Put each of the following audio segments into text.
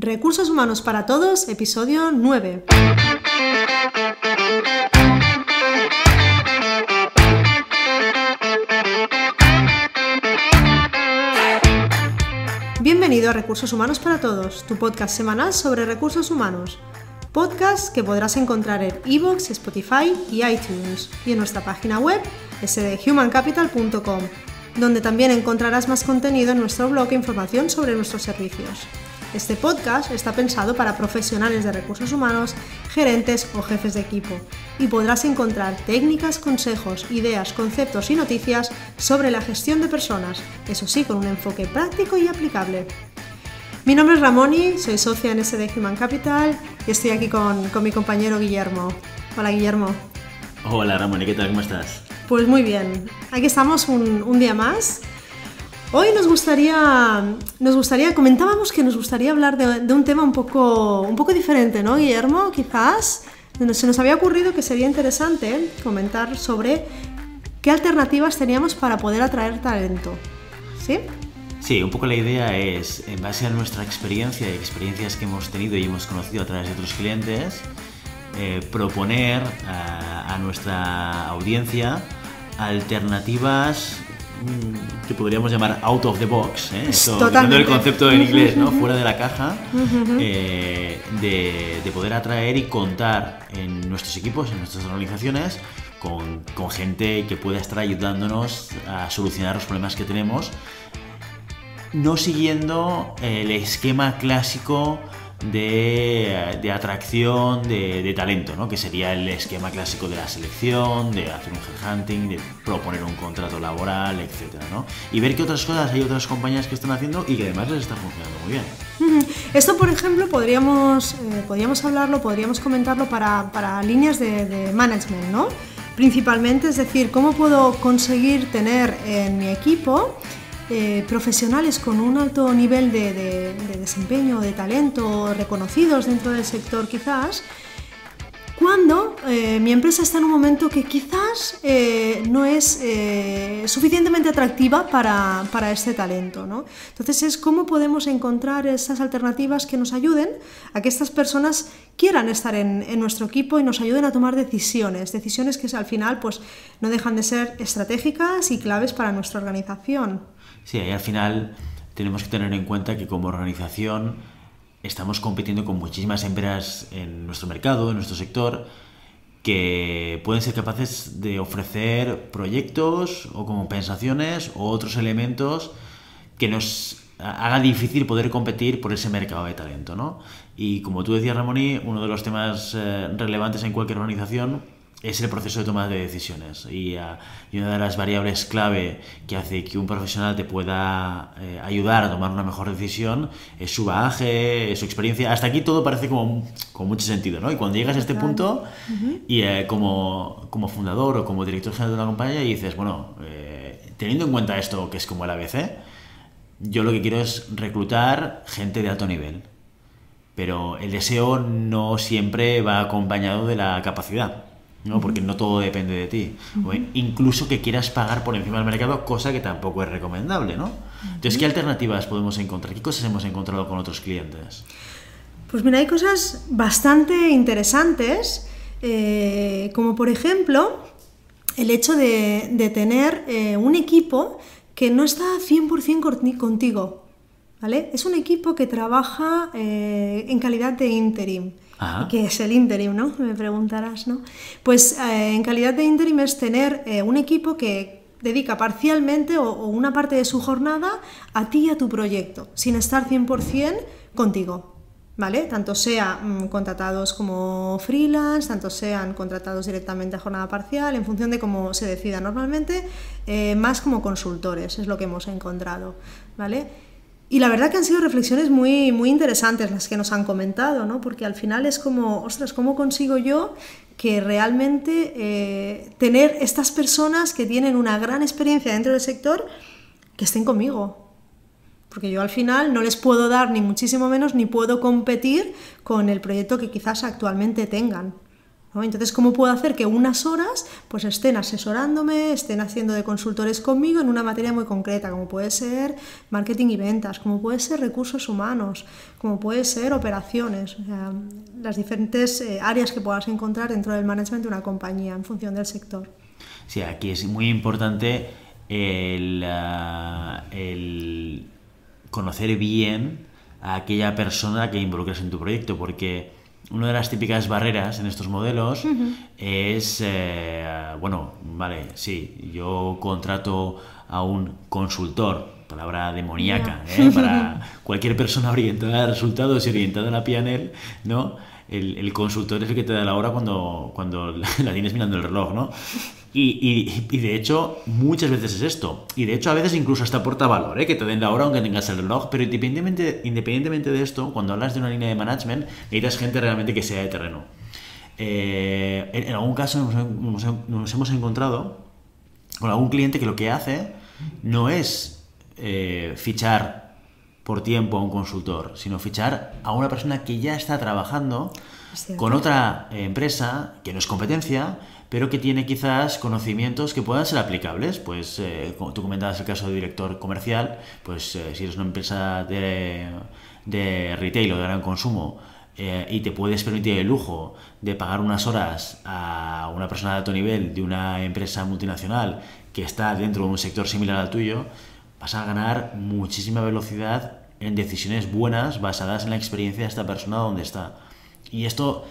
Recursos Humanos para Todos, episodio 9. Bienvenido a Recursos Humanos para Todos, tu podcast semanal sobre recursos humanos. Podcast que podrás encontrar en iVoox, Spotify y iTunes y en nuestra página web sdhumancapital.com, donde también encontrarás más contenido en nuestro blog e información sobre nuestros servicios. Este podcast está pensado para profesionales de recursos humanos, gerentes o jefes de equipo, y podrás encontrar técnicas, consejos, ideas, conceptos y noticias sobre la gestión de personas, eso sí, con un enfoque práctico y aplicable. Mi nombre es Ramoni, soy socia en SD Human Capital y estoy aquí con mi compañero Guillermo. Hola Guillermo. Hola Ramoni, ¿qué tal? ¿Cómo estás? Pues muy bien, aquí estamos un día más. Hoy comentábamos que nos gustaría hablar de un tema un poco diferente, ¿no, Guillermo? Quizás se nos había ocurrido que sería interesante comentar sobre qué alternativas teníamos para poder atraer talento, ¿sí? Sí, un poco la idea es, en base a nuestra experiencia y experiencias que hemos tenido y hemos conocido a través de otros clientes, proponer a nuestra audiencia alternativas que podríamos llamar out of the box, utilizando el concepto en inglés, ¿no? Fuera de la caja, de poder atraer y contar en nuestros equipos, en nuestras organizaciones, con gente que pueda estar ayudándonos a solucionar los problemas que tenemos, no siguiendo el esquema clásico de atracción de talento, ¿no? Que sería el esquema clásico de la selección, de hacer un headhunting, de proponer un contrato laboral, etcétera, ¿no? Y ver qué otras cosas hay otras compañías que están haciendo y que además les está funcionando muy bien. Esto, por ejemplo, podríamos hablarlo, podríamos comentarlo para líneas de management, ¿no? Principalmente, es decir, cómo puedo conseguir tener en mi equipo profesionales con un alto nivel de desempeño, de talento, reconocidos dentro del sector quizás, cuando mi empresa está en un momento que quizás no es suficientemente atractiva para este talento, ¿no? Entonces es cómo podemos encontrar esas alternativas que nos ayuden a que estas personas quieran estar en nuestro equipo y nos ayuden a tomar decisiones que al final pues, no dejan de ser estratégicas y claves para nuestra organización. Sí, ahí al final tenemos que tener en cuenta que como organización estamos compitiendo con muchísimas empresas en nuestro mercado, en nuestro sector, que pueden ser capaces de ofrecer proyectos o compensaciones o otros elementos que nos haga difícil poder competir por ese mercado de talento, ¿no? Y como tú decías, Ramoni, uno de los temas relevantes en cualquier organización es el proceso de toma de decisiones y una de las variables clave que hace que un profesional te pueda ayudar a tomar una mejor decisión es su bagaje, su experiencia. Hasta aquí todo parece con mucho sentido, ¿no? Y cuando llegas a este punto y como fundador o como director general de una compañía y dices, bueno, teniendo en cuenta esto que es como el ABC, yo lo que quiero es reclutar gente de alto nivel, pero el deseo no siempre va acompañado de la capacidad, ¿no? Porque no todo depende de ti. O incluso que quieras pagar por encima del mercado, cosa que tampoco es recomendable, ¿no? Entonces, ¿qué alternativas podemos encontrar? ¿Qué cosas hemos encontrado con otros clientes? Pues mira, hay cosas bastante interesantes, como por ejemplo el hecho de tener un equipo que no está 100% contigo, ¿vale? Es un equipo que trabaja en calidad de interim. ¿Qué es el interim, no? Me preguntarás, ¿no? Pues en calidad de interim es tener un equipo que dedica parcialmente o una parte de su jornada a ti y a tu proyecto, sin estar 100% contigo, ¿vale? Tanto sean contratados como freelance, tanto sean contratados directamente a jornada parcial, en función de cómo se decida normalmente, más como consultores, es lo que hemos encontrado, ¿vale? Y la verdad que han sido reflexiones muy, muy interesantes las que nos han comentado, ¿no? Porque al final es como, ostras, ¿cómo consigo yo que realmente tener estas personas que tienen una gran experiencia dentro del sector que estén conmigo? Porque yo al final no les puedo dar ni muchísimo menos, ni puedo competir con el proyecto que quizás actualmente tengan, ¿no? Entonces, ¿cómo puedo hacer que unas horas pues estén asesorándome, estén haciendo de consultores conmigo en una materia muy concreta, como puede ser marketing y ventas, como puede ser recursos humanos, como puede ser operaciones, o sea, las diferentes áreas que puedas encontrar dentro del management de una compañía en función del sector? Sí, aquí es muy importante el conocer bien a aquella persona que involucras en tu proyecto, porque una de las típicas barreras en estos modelos es, bueno, vale, sí, yo contrato a un consultor, palabra demoníaca, para cualquier persona orientada a resultados y orientada a la P&L, ¿no? El consultor es el que te da la hora cuando la tienes mirando el reloj, ¿no? Y de hecho, muchas veces es esto. Y de hecho, a veces incluso hasta aporta valor, que te den la hora aunque tengas el reloj. Pero independientemente de esto, cuando hablas de una línea de management, necesitas gente realmente que sea de terreno. En algún caso nos hemos encontrado con algún cliente que lo que hace no es fichar por tiempo a un consultor, sino fichar a una persona que ya está trabajando con otra empresa, que no es competencia, pero que tiene quizás conocimientos que puedan ser aplicables. Pues como tú comentabas el caso de director comercial, pues si eres una empresa de retail o de gran consumo y te puedes permitir el lujo de pagar unas horas a una persona de alto nivel de una empresa multinacional que está dentro de un sector similar al tuyo, vas a ganar muchísima velocidad en decisiones buenas basadas en la experiencia de esta persona donde está. Y esto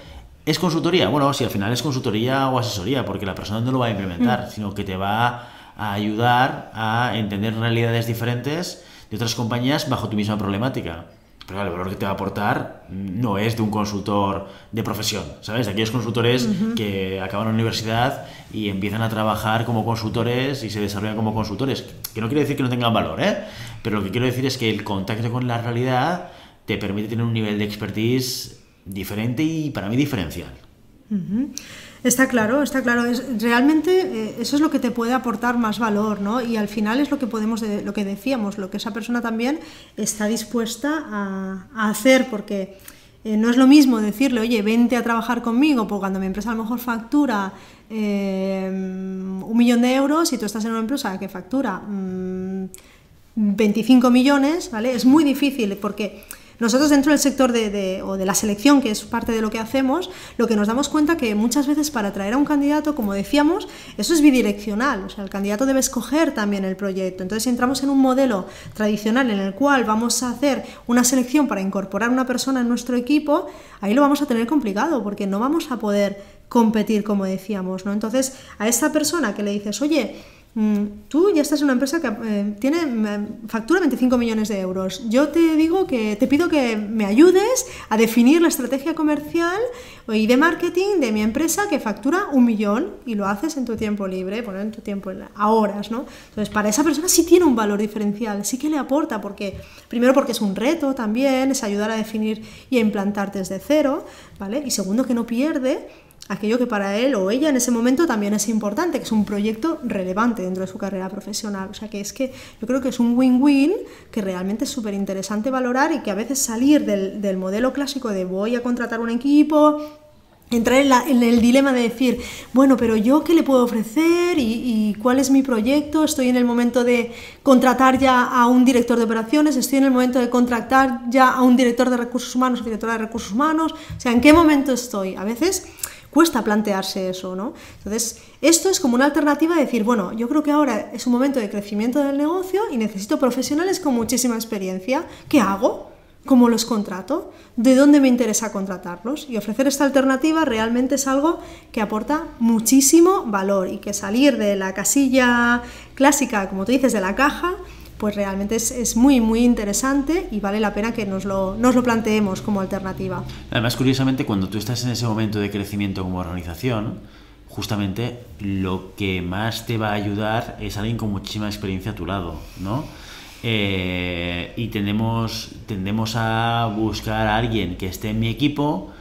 ¿es consultoría? Bueno, sí, al final es consultoría o asesoría, porque la persona no lo va a implementar, sino que te va a ayudar a entender realidades diferentes de otras compañías bajo tu misma problemática. Pero el valor que te va a aportar no es de un consultor de profesión, ¿sabes? De aquellos consultores que acaban la universidad y empiezan a trabajar como consultores y se desarrollan como consultores. Que no quiere decir que no tengan valor, pero lo que quiero decir es que el contacto con la realidad te permite tener un nivel de expertise diferente y para mí diferencial. Está claro, está claro. Realmente eso es lo que te puede aportar más valor, ¿no? Y al final es lo que lo que decíamos, lo que esa persona también está dispuesta a hacer, porque no es lo mismo decirle, oye, vente a trabajar conmigo, porque cuando mi empresa a lo mejor factura 1 millón de euros y tú estás en una empresa que factura 25 millones, ¿vale? Es muy difícil porque nosotros dentro del sector o de la selección, que es parte de lo que hacemos, lo que nos damos cuenta que muchas veces para atraer a un candidato, como decíamos, eso es bidireccional, o sea, el candidato debe escoger también el proyecto. Entonces, si entramos en un modelo tradicional en el cual vamos a hacer una selección para incorporar una persona en nuestro equipo, ahí lo vamos a tener complicado porque no vamos a poder competir, como decíamos, ¿no? Entonces, a esta persona que le dices, oye, tú ya estás en una empresa que factura 25 millones de euros. Yo te pido que me ayudes a definir la estrategia comercial y de marketing de mi empresa que factura 1 millón y lo haces en tu tiempo libre, bueno, en tu tiempo a horas, ¿no? Entonces, para esa persona sí tiene un valor diferencial, sí que le aporta, primero porque es un reto también, es ayudar a definir y a implantar desde cero, ¿vale? Y segundo, que no pierde aquello que para él o ella en ese momento también es importante, que es un proyecto relevante dentro de su carrera profesional. O sea, que yo creo que es un win-win que realmente es súper interesante valorar y que a veces salir del modelo clásico de voy a contratar un equipo, entrar en el dilema de decir, bueno, pero yo qué le puedo ofrecer y cuál es mi proyecto, estoy en el momento de contratar ya a un director de operaciones, estoy en el momento de contratar ya a un director de recursos humanos o directora de recursos humanos, o sea, ¿en qué momento estoy? A veces cuesta plantearse eso, ¿no? Entonces, esto es como una alternativa de decir, bueno, yo creo que ahora es un momento de crecimiento del negocio y necesito profesionales con muchísima experiencia. ¿Qué hago? ¿Cómo los contrato? ¿De dónde me interesa contratarlos? Y ofrecer esta alternativa realmente es algo que aporta muchísimo valor y que salir de la casilla clásica, como tú dices, de la caja, pues realmente es muy, muy interesante y vale la pena que nos lo planteemos como alternativa. Además, curiosamente, cuando tú estás en ese momento de crecimiento como organización, justamente lo que más te va a ayudar es alguien con muchísima experiencia a tu lado, ¿no? Y tendemos a buscar a alguien que esté en mi equipo,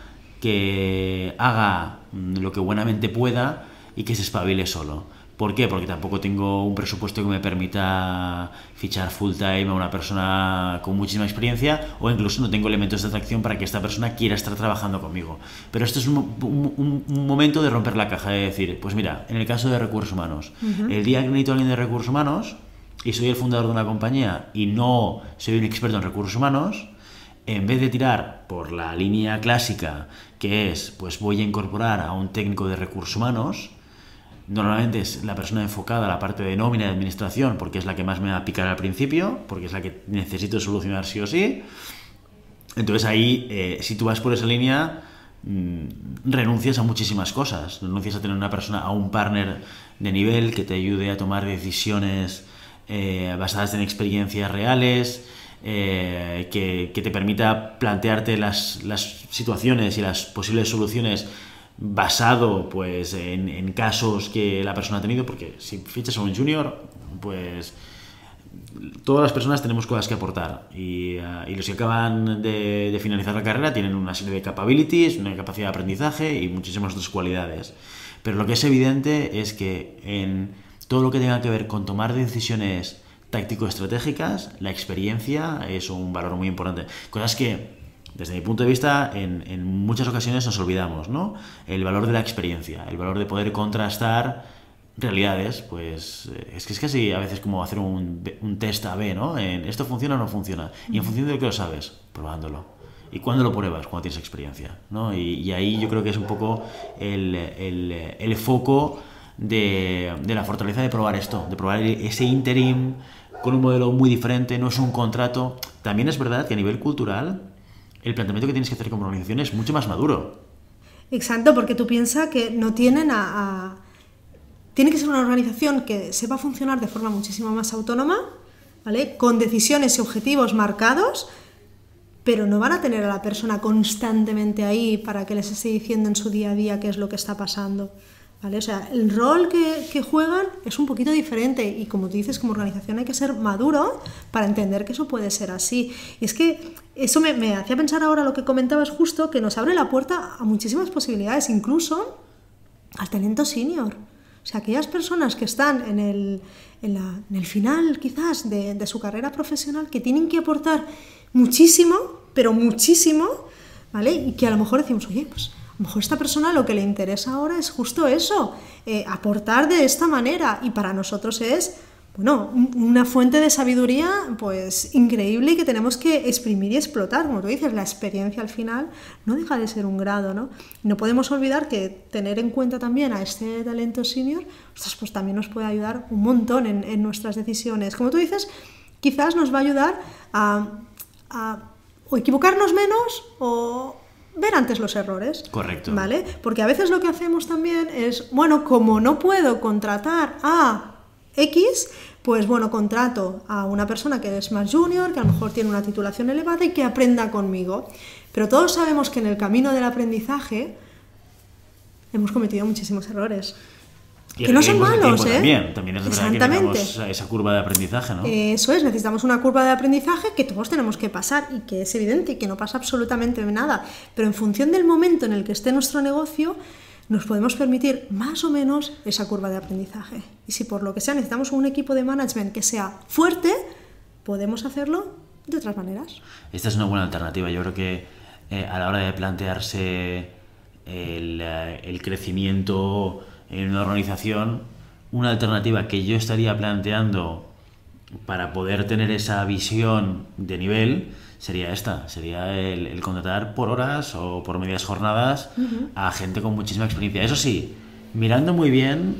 que haga lo que buenamente pueda y que se espabile solo. ¿Por qué? Porque tampoco tengo un presupuesto que me permita fichar full time a una persona con muchísima experiencia, o incluso no tengo elementos de atracción para que esta persona quiera estar trabajando conmigo. Pero esto es un momento de romper la caja, de decir, pues mira, en el caso de recursos humanos, el día que necesito a alguien de recursos humanos y soy el fundador de una compañía y no soy un experto en recursos humanos, en vez de tirar por la línea clásica, que es, pues voy a incorporar a un técnico de recursos humanos, normalmente es la persona enfocada a la parte de nómina y administración, porque es la que más me va a picar al principio, porque es la que necesito solucionar sí o sí. Entonces ahí, si tú vas por esa línea, renuncias a muchísimas cosas. Renuncias a tener una persona, a un partner de nivel que te ayude a tomar decisiones basadas en experiencias reales, que te permita plantearte las situaciones y las posibles soluciones basado pues en casos que la persona ha tenido, porque si fichas a un junior, pues todas las personas tenemos cosas que aportar y los que acaban de finalizar la carrera tienen una serie de capabilities, una capacidad de aprendizaje y muchísimas otras cualidades. Pero lo que es evidente es que en todo lo que tenga que ver con tomar decisiones táctico-estratégicas, la experiencia es un valor muy importante. Cosas que, desde mi punto de vista, en muchas ocasiones nos olvidamos, ¿no? El valor de la experiencia, el valor de poder contrastar realidades, pues es que es casi a veces como hacer un test A/B, ¿no? En esto funciona o no funciona. Y en función de lo que lo sabes, probándolo. ¿Y cuándo lo pruebas? Cuando tienes experiencia, ¿no? Y ahí yo creo que es un poco el foco de la fortaleza de probar esto, de probar ese interim con un modelo muy diferente, no es un contrato. También es verdad que a nivel cultural el planteamiento que tienes que hacer como organización es mucho más maduro. Exacto, porque tú piensas que no tienen Tiene que ser una organización que sepa funcionar de forma muchísimo más autónoma, ¿vale? Con decisiones y objetivos marcados, pero no van a tener a la persona constantemente ahí para que les esté diciendo en su día a día qué es lo que está pasando, ¿vale? O sea, el rol que juegan es un poquito diferente y, como tú dices, como organización hay que ser maduro para entender que eso puede ser así. Y es que eso me hacía pensar ahora lo que comentabas justo, que nos abre la puerta a muchísimas posibilidades, incluso al talento senior. O sea, aquellas personas que están en el final quizás de su carrera profesional, que tienen que aportar muchísimo, pero muchísimo, ¿vale? Y que a lo mejor decimos, oye, pues a lo mejor esta persona lo que le interesa ahora es justo eso, aportar de esta manera, y para nosotros es, bueno, una fuente de sabiduría pues increíble y que tenemos que exprimir y explotar. Como tú dices, la experiencia al final no deja de ser un grado, ¿no? No podemos olvidar que tener en cuenta también a este talento senior, pues también nos puede ayudar un montón en nuestras decisiones. Como tú dices, quizás nos va a ayudar a o equivocarnos menos o ver antes los errores. Correcto. ¿Vale? Porque a veces lo que hacemos también es, bueno, como no puedo contratar a X, pues bueno, contrato a una persona que es más junior, que a lo mejor tiene una titulación elevada y que aprenda conmigo. Pero todos sabemos que en el camino del aprendizaje hemos cometido muchísimos errores. Y que no son malos, ¿eh? También es verdad que tenemos esa curva de aprendizaje, ¿no? Eso es, necesitamos una curva de aprendizaje que todos tenemos que pasar y que es evidente y que no pasa absolutamente nada. Pero en función del momento en el que esté nuestro negocio, nos podemos permitir más o menos esa curva de aprendizaje. Y si por lo que sea necesitamos un equipo de management que sea fuerte, podemos hacerlo de otras maneras. Esta es una buena alternativa. Yo creo que a la hora de plantearse el crecimiento en una organización, una alternativa que yo estaría planteando para poder tener esa visión de nivel sería esta, sería el contratar por horas o por medias jornadas a gente con muchísima experiencia. Eso sí, mirando muy bien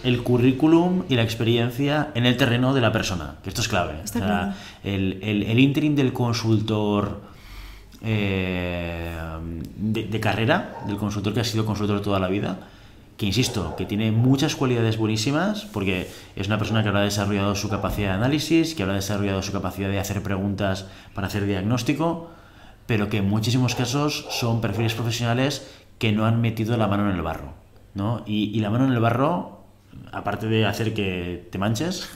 el currículum y la experiencia en el terreno de la persona, que esto es clave. Está claro. El interim del consultor de carrera, del consultor que ha sido consultor toda la vida, que insisto, que tiene muchas cualidades buenísimas, porque es una persona que habrá desarrollado su capacidad de análisis, que habrá desarrollado su capacidad de hacer preguntas para hacer diagnóstico, pero que en muchísimos casos son perfiles profesionales que no han metido la mano en el barro, ¿no? Y la mano en el barro, aparte de hacer que te manches,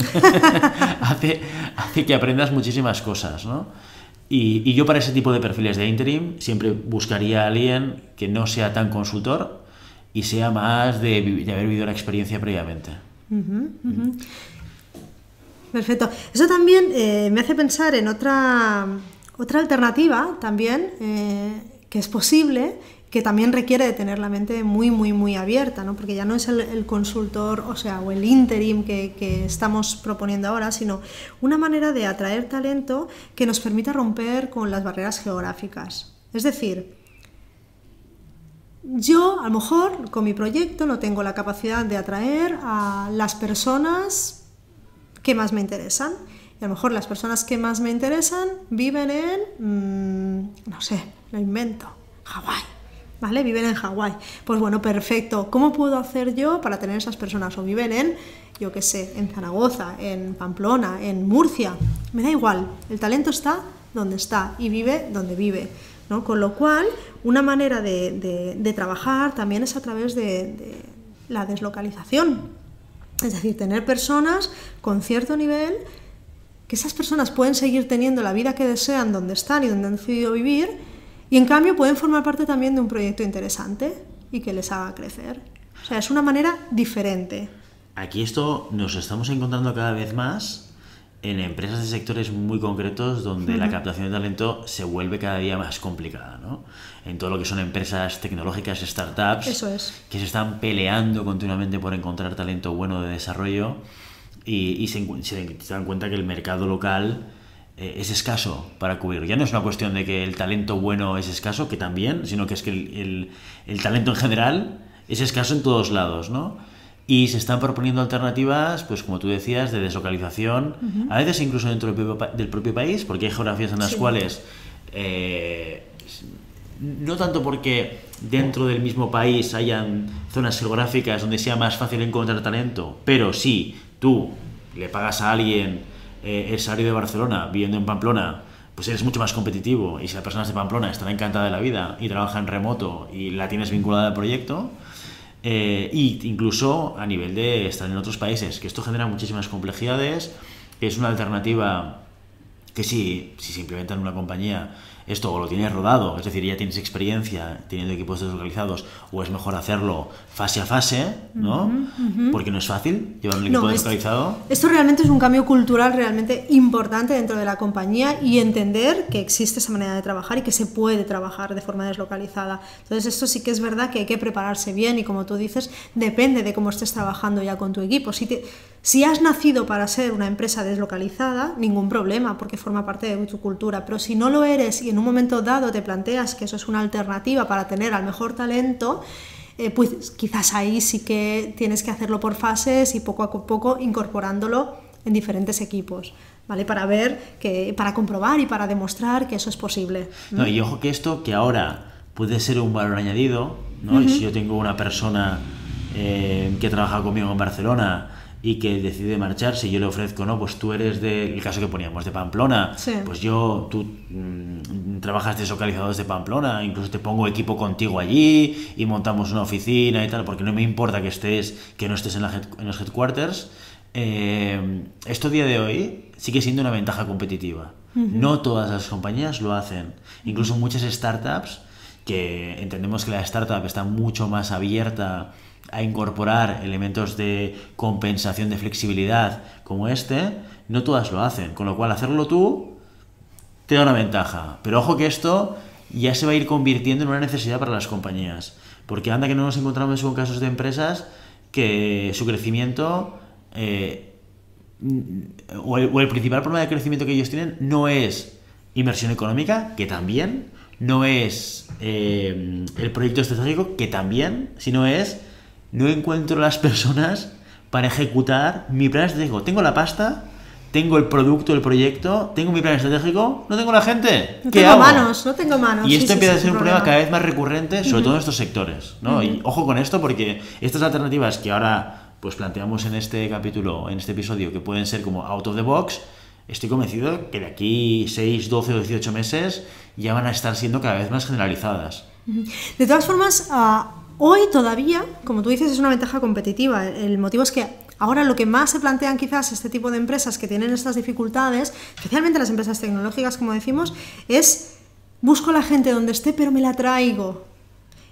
hace que aprendas muchísimas cosas, ¿no? Y yo para ese tipo de perfiles de interim siempre buscaría a alguien que no sea tan consultor y sea más de haber vivido la experiencia previamente. Perfecto. Eso también me hace pensar en otra alternativa también, que es posible, que también requiere de tener la mente muy, muy, muy abierta, ¿no? Porque ya no es el consultor, o el interim que estamos proponiendo ahora, sino una manera de atraer talento que nos permita romper con las barreras geográficas. Es decir, yo, a lo mejor, con mi proyecto no tengo la capacidad de atraer a las personas que más me interesan. Y a lo mejor las personas que más me interesan viven en, no sé, lo invento, Hawái, ¿vale? Viven en Hawái. Pues bueno, perfecto. ¿Cómo puedo hacer yo para tener esas personas? O viven en, yo qué sé, en Zaragoza, en Pamplona, en Murcia. Me da igual, el talento está donde está y vive donde vive, ¿no? Con lo cual, una manera de trabajar también es a través de la deslocalización. Es decir, tener personas con cierto nivel, que esas personas pueden seguir teniendo la vida que desean donde están y donde han decidido vivir, y en cambio pueden formar parte también de un proyecto interesante y que les haga crecer. O sea, es una manera diferente. Aquí esto nos estamos encontrando cada vez más en empresas de sectores muy concretos donde la captación de talento se vuelve cada día más complicada, ¿no? En todo lo que son empresas tecnológicas, startups, Eso es. Que se están peleando continuamente por encontrar talento bueno de desarrollo y se dan cuenta que el mercado local es escaso para cubrir. Ya no es una cuestión de que el talento bueno es escaso, que también, sino que es que el talento en general es escaso en todos lados, ¿no? Y se están proponiendo alternativas, pues como tú decías, de deslocalización, a veces incluso dentro del propio país, porque hay geografías en las cuales, no tanto porque dentro del mismo país hayan zonas geográficas donde sea más fácil encontrar talento, pero si tú le pagas a alguien el salario de Barcelona viviendo en Pamplona, pues eres mucho más competitivo, y si la persona es de Pamplona estará encantada de la vida y trabaja en remoto y la tienes vinculada al proyecto. Y incluso a nivel de estar en otros países, que esto genera muchísimas complejidades, que es una alternativa que si se implementa en una compañía, esto o lo tienes rodado, es decir, ya tienes experiencia teniendo equipos deslocalizados, o es mejor hacerlo fase a fase, ¿no? Porque no es fácil llevar un equipo deslocalizado. Esto realmente es un cambio cultural realmente importante dentro de la compañía, y entender que existe esa manera de trabajar y que se puede trabajar de forma deslocalizada. Entonces esto sí que es verdad que hay que prepararse bien, y como tú dices, depende de cómo estés trabajando ya con tu equipo. Si has nacido para ser una empresa deslocalizada, ningún problema, porque forma parte de tu cultura, pero si no lo eres y en un momento dado te planteas que eso es una alternativa para tener al mejor talento, pues quizás ahí sí que tienes que hacerlo por fases y poco a poco incorporándolo en diferentes equipos, ¿vale? Para comprobar y para demostrar que eso es posible. No, y ojo que esto, que ahora puede ser un valor añadido, ¿no? Y si yo tengo una persona que trabaja conmigo en Barcelona y que decide marcharse, y yo le ofrezco, no, pues tú eres el caso que poníamos, de Pamplona, sí. Pues tú trabajas deslocalizado desde Pamplona, incluso te pongo equipo contigo allí y montamos una oficina y tal, porque no me importa que no estés en los headquarters. Esto a día de hoy sigue siendo una ventaja competitiva. No todas las compañías lo hacen, incluso muchas startups, que entendemos que la startup está mucho más abierta a incorporar elementos de compensación, de flexibilidad como no todas lo hacen, con lo cual hacerlo tú te da una ventaja. Pero ojo que esto ya se va a ir convirtiendo en una necesidad para las compañías, porque anda que no nos encontramos con casos de empresas que su crecimiento o el principal problema de crecimiento que ellos tienen no es inversión económica, que también, no es el proyecto estratégico, que también, sino es: no encuentro las personas para ejecutar mi plan estratégico. Tengo la pasta, tengo el producto, el proyecto, tengo mi plan estratégico, no tengo la gente. No tengo manos. Y esto empieza a ser un problema cada vez más recurrente, sobre todo en estos sectores, ¿no? Y ojo con esto, porque estas alternativas que ahora pues planteamos en este capítulo, en este episodio, que pueden ser como out of the box, estoy convencido que de aquí 6, 12 o 18 meses ya van a estar siendo cada vez más generalizadas. De todas formas, hoy todavía, como tú dices, es una ventaja competitiva. El motivo es que ahora lo que más se plantean quizás este tipo de empresas que tienen estas dificultades, especialmente las empresas tecnológicas, como decimos, es: busco la gente donde esté, pero me la traigo.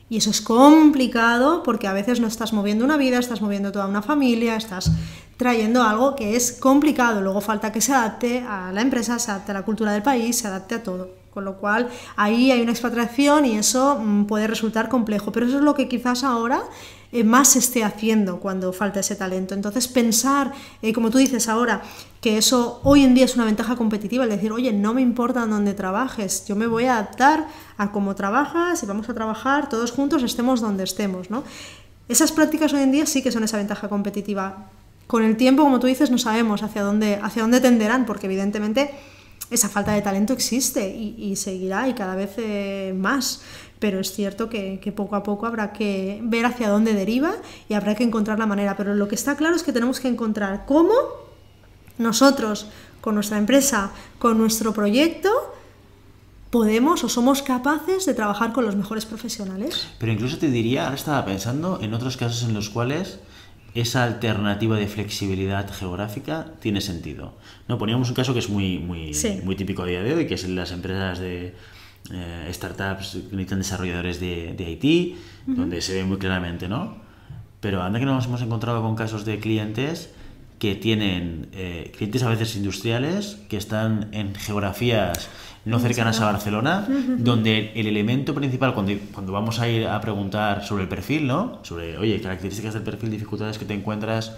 Y eso es complicado porque a veces no estás moviendo una vida, estás moviendo toda una familia, estás trayendo algo que es complicado. Luego falta que se adapte a la empresa, se adapte a la cultura del país, se adapte a todo. Con lo cual ahí hay una expatriación y eso puede resultar complejo. Pero eso es lo que quizás ahora más se esté haciendo cuando falta ese talento. Entonces pensar, como tú dices ahora, que eso hoy en día es una ventaja competitiva, el decir, oye, no me importa dónde trabajes, yo me voy a adaptar a cómo trabajas y vamos a trabajar todos juntos, estemos donde estemos, ¿no? Esas prácticas hoy en día sí que son esa ventaja competitiva. Con el tiempo, como tú dices, no sabemos hacia dónde tenderán, porque evidentemente esa falta de talento existe y seguirá y cada vez más. Pero es cierto que poco a poco habrá que ver hacia dónde deriva y habrá que encontrar la manera. Pero lo que está claro es que tenemos que encontrar cómo nosotros, con nuestra empresa, con nuestro proyecto, podemos o somos capaces de trabajar con los mejores profesionales. Pero incluso te diría, ahora estaba pensando en otros casos en los cuales esa alternativa de flexibilidad geográfica tiene sentido. No, poníamos un caso que es muy típico a día de hoy, que es en las empresas de startups que necesitan desarrolladores de IT, donde se ve muy claramente, ¿no? Pero anda que nos hemos encontrado con casos de clientes que tienen clientes a veces industriales que están en geografías no cercanas a Barcelona, donde el elemento principal, cuando vamos a ir a preguntar sobre el perfil, ¿no? Sobre, oye, características del perfil, dificultades que te encuentras,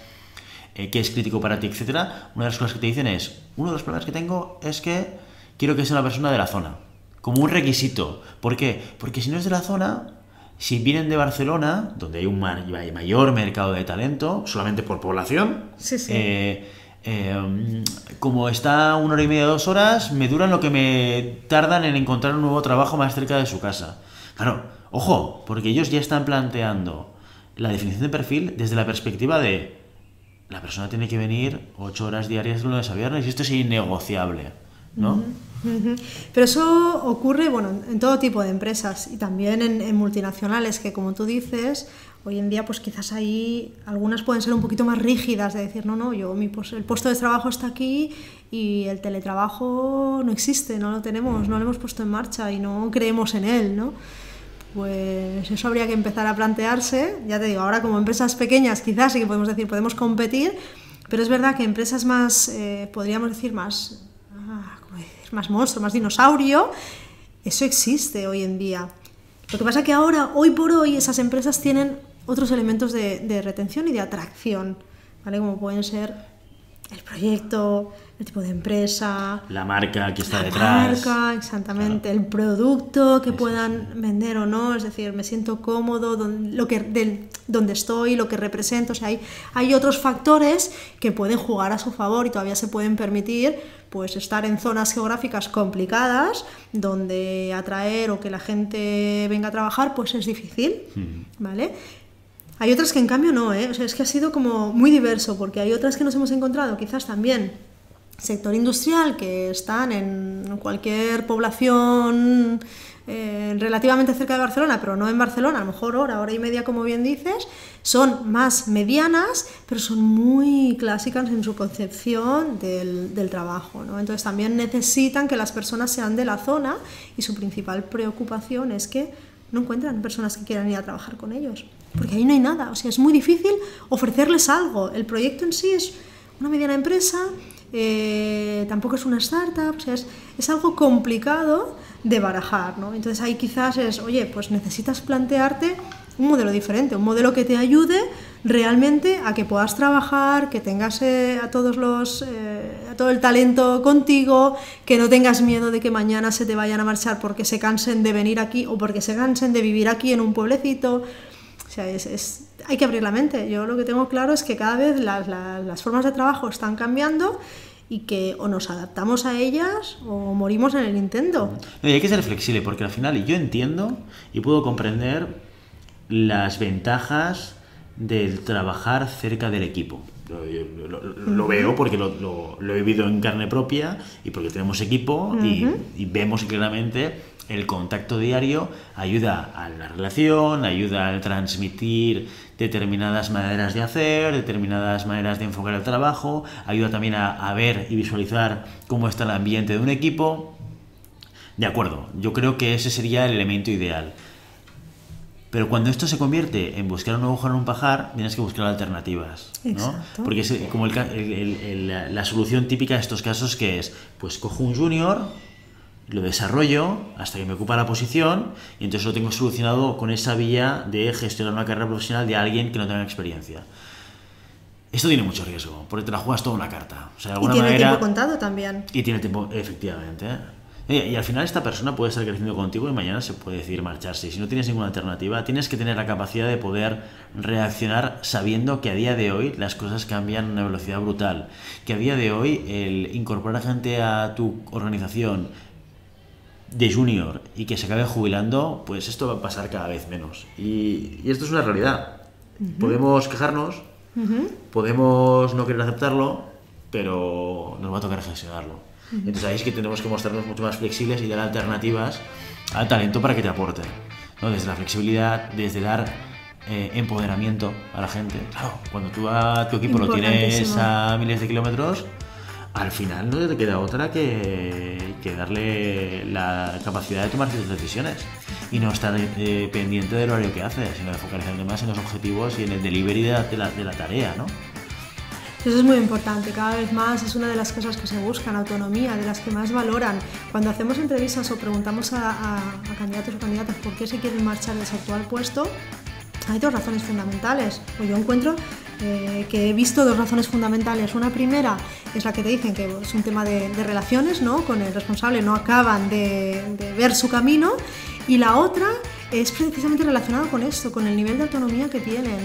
qué es crítico para ti, etcétera, una de las cosas que te dicen es, uno de los problemas que tengo es que quiero que sea una persona de la zona, como un requisito. ¿Por qué? Porque si no es de la zona, si vienen de Barcelona, donde hay un mayor mercado de talento, solamente por población, como está 1 hora y media, 2 horas, me duran lo que me tardan en encontrar un nuevo trabajo más cerca de su casa. Claro, ojo, porque ellos ya están planteando la definición de perfil desde la perspectiva de la persona tiene que venir 8 horas diarias de lunes a viernes y esto es innegociable, ¿no? Pero eso ocurre, bueno, en todo tipo de empresas y también en multinacionales que, como tú dices, hoy en día pues quizás ahí algunas pueden ser un poquito más rígidas de decir, no, el puesto de trabajo está aquí y el teletrabajo no existe, no lo tenemos, no lo hemos puesto en marcha y no creemos en él, ¿no? Pues eso habría que empezar a plantearse. Ya te digo, ahora como empresas pequeñas quizás sí que podemos decir, podemos competir, pero es verdad que empresas más, podríamos decir más monstruo, más dinosaurio, eso existe hoy en día. Lo que pasa es que ahora, hoy por hoy, esas empresas tienen otros elementos de retención y de atracción, ¿vale? Como pueden ser el proyecto, el tipo de empresa, la marca que está detrás. La marca, exactamente, claro. El producto que puedan vender o no, es decir, me siento cómodo, donde estoy, lo que represento, o sea, hay otros factores que pueden jugar a su favor y todavía se pueden permitir pues estar en zonas geográficas complicadas donde atraer o que la gente venga a trabajar pues es difícil, ¿vale? Hay otras que en cambio no, O sea, es que ha sido como muy diverso, porque hay otras que nos hemos encontrado quizás también sector industrial que están en cualquier población relativamente cerca de Barcelona, pero no en Barcelona, a lo mejor hora y media, como bien dices, son más medianas, pero son muy clásicas en su concepción del trabajo, ¿no? Entonces también necesitan que las personas sean de la zona y su principal preocupación es que no encuentran personas que quieran ir a trabajar con ellos, porque ahí no hay nada, o sea, es muy difícil ofrecerles algo. El proyecto en sí es una mediana empresa, tampoco es una startup, o sea, es algo complicado de barajar, ¿no? Entonces ahí quizás es, oye, pues necesitas plantearte un modelo diferente, un modelo que te ayude realmente a que puedas trabajar, que tengas a todo el talento contigo, que no tengas miedo de que mañana se te vayan a marchar porque se cansen de venir aquí o porque se cansen de vivir aquí en un pueblecito. O sea, hay que abrir la mente. Yo lo que tengo claro es que cada vez las formas de trabajo están cambiando y que o nos adaptamos a ellas o morimos en el intento. No, y hay que ser flexible, porque al final yo entiendo y puedo comprender las ventajas del trabajar cerca del equipo. Lo veo porque lo he vivido en carne propia y porque tenemos equipo y vemos claramente el contacto diario ayuda a la relación, ayuda a transmitir determinadas maneras de hacer, determinadas maneras de enfocar el trabajo, ayuda también a ver y visualizar cómo está el ambiente de un equipo. De acuerdo, yo creo que ese sería el elemento ideal. Pero cuando esto se convierte en buscar un agujero en un pajar, tienes que buscar alternativas, ¿no? Exacto. Porque es como la solución típica de estos casos, que es, pues cojo un junior, lo desarrollo hasta que me ocupa la posición y entonces lo tengo solucionado con esa vía de gestionar una carrera profesional de alguien que no tenga experiencia. Esto tiene mucho riesgo, porque te la juegas toda una carta. O sea, de alguna y tiene manera, tiempo contado también. y tiene tiempo, efectivamente. Y al final esta persona puede estar creciendo contigo y mañana se puede decidir marcharse. Y si no tienes ninguna alternativa, tienes que tener la capacidad de poder reaccionar sabiendo que a día de hoy las cosas cambian a una velocidad brutal. Que a día de hoy el incorporar gente a tu organización de junior y que se acabe jubilando, pues esto va a pasar cada vez menos. Y esto es una realidad. Podemos quejarnos, podemos no querer aceptarlo, pero nos va a tocar gestionarlo. Entonces ahí es que tenemos que mostrarnos mucho más flexibles y dar alternativas al talento para que te aporte, ¿no? Desde la flexibilidad, desde dar empoderamiento a la gente. Claro, cuando tú a tu equipo lo tienes a miles de kilómetros, al final no te queda otra que darle la capacidad de tomar sus decisiones y no estar pendiente del horario que hace, sino de focalizarte más en los objetivos y en el delivery de la tarea, ¿no? Eso es muy importante, cada vez más es una de las cosas que se buscan, autonomía, de las que más valoran. Cuando hacemos entrevistas o preguntamos a candidatos o candidatas por qué se quieren marchar de su actual puesto, hay dos razones fundamentales. Pues yo encuentro que he visto dos razones fundamentales. Una primera es la que te dicen que es un tema de relaciones, ¿no? Con el responsable, no acaban de ver su camino, y la otra es precisamente relacionada con esto, con el nivel de autonomía que tienen.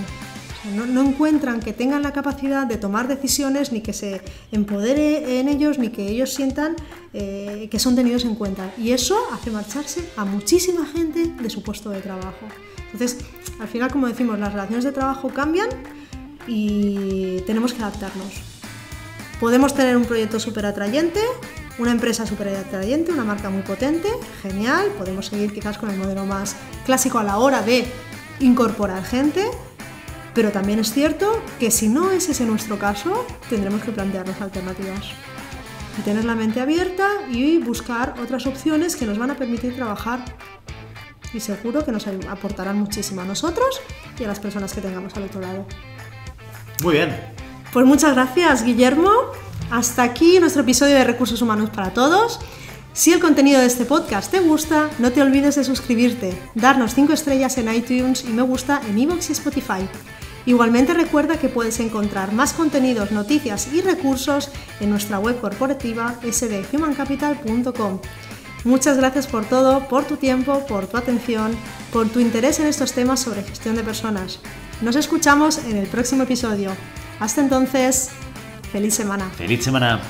No encuentran que tengan la capacidad de tomar decisiones, ni que se empodere en ellos, ni que ellos sientan que son tenidos en cuenta. Y eso hace marcharse a muchísima gente de su puesto de trabajo. Entonces, al final, como decimos, las relaciones de trabajo cambian y tenemos que adaptarnos. Podemos tener un proyecto súper atrayente, una empresa súper atrayente, una marca muy potente, genial. Podemos seguir quizás con el modelo más clásico a la hora de incorporar gente. Pero también es cierto que si no es ese nuestro caso, tendremos que plantearnos alternativas. Y tener la mente abierta y buscar otras opciones que nos van a permitir trabajar. Y seguro que nos aportarán muchísimo a nosotros y a las personas que tengamos al otro lado. Muy bien. Pues muchas gracias, Guillermo. Hasta aquí nuestro episodio de Recursos Humanos para Todos. Si el contenido de este podcast te gusta, no te olvides de suscribirte, darnos 5 estrellas en iTunes y me gusta en iVoox y Spotify. Igualmente recuerda que puedes encontrar más contenidos, noticias y recursos en nuestra web corporativa sdhumancapital.com. Muchas gracias por todo, por tu tiempo, por tu atención, por tu interés en estos temas sobre gestión de personas. Nos escuchamos en el próximo episodio. Hasta entonces, ¡feliz semana! ¡Feliz semana!